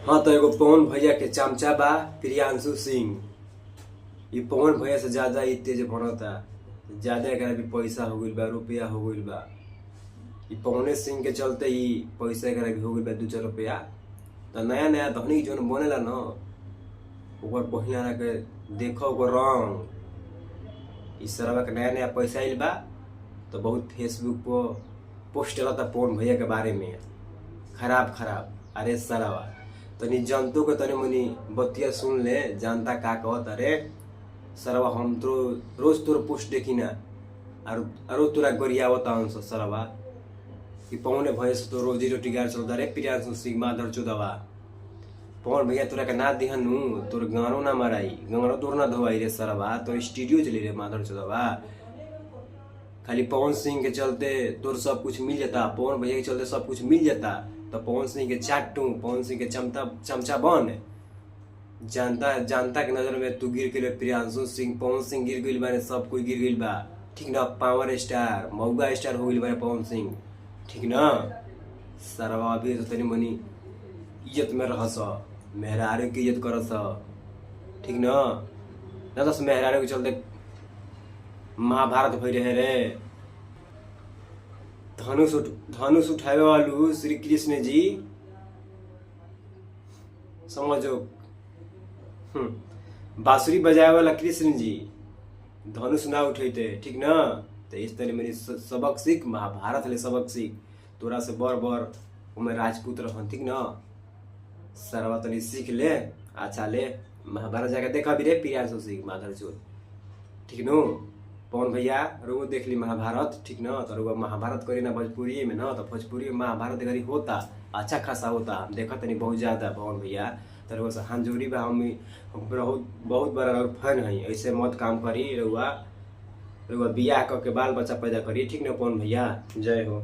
हाँ तो एगो पवन भैया के चमचा बा प्रियांशु सिंह। ये पवन भैया से ज्यादा ही तेज बनता, ज्यादा एकरा भी पैसा हो गइल बा, रुपया हो गइल बा। ये पवने सिंह के चलते ही पैसा एकरा भी हो गइल बा 2-4 रुपया। तो नया नया धनी जोन बनेला न ओकर पहिला के देखो ओकर रंग। इस सरवा के नया नया पैसा आइल बा तो बहुत फेसबुक पर पोस्ट चलता पवन भैया के बारे में खराब खराब। अरे सरवा तनी जनतो के तनी मनी बतिया सुन ले, जानता का कहत। अरे सरवा हम तो रोज तोर पोस्ट देखी ना और तोरा गरियावत हंस सरवा कि पवने भैया से तो रोजी रोटी गार चलता रे प्रियांशु सिंह माधर चौदवा। पवन भैया तोरा के ना दिहनु तोर गानो ना मराई, गानो तोर ना धोवाई रे सरवा, तोर स्टूडियो चली रे माधर चौदवा। खाली पवन सिंह के चलते तोर सब कुछ मिल जाता, पवन भैया के चलते सब कुछ मिल जाता तो पवन सिंह के चाटू, पवन सिंह के चमचा बन। जानता के नजर में तू गिर गइल प्रियांशु सिंह, पवन सिंह गिर गइल बारे, सब कोई गिर गइल बा। ठीक ना, पावर स्टार मौगा स्टार हो गइल बारे पवन सिंह। ठीक ना सरवा अभी तो तनी मनी इज्जत में रहस, मेहरारू की इज्जत करस। ठीक ना दस मेहरारू के चलते महाभारत भई रहे रे। धनुष उठावे वालू श्री कृष्ण जी समझो, बांसुरी बजाए वाला कृष्ण जी धनुष ना उठेते। ठीक ना तो इस तरह मेरी सबक सीख, महाभारत ले सबक सीख। तोरा से बर बर उमे राजपूत रहन। ठीक ना सरवा तनी सीख ले, अच्छा ले महाभारत जाके देखा भी रे प्रियांशु सिंह माधर चोर। ठीक नो पवन भैया रोगो देख ली महाभारत। ठीक ना तो रोगो महाभारत करी ना भोजपुरी में ना, तो भोजपुरी में महाभारत घरी होता अच्छा खासा होता, हम देखा तनी बहुत ज्यादा पवन भैया। तो रोगो से हांजोरी बा, हम बहुत बड़ा फैन है। ऐसे मत काम करी, रोगो बियाह करके बाल बच्चा पैदा करी। ठीक ना पवन भैया, जय हो।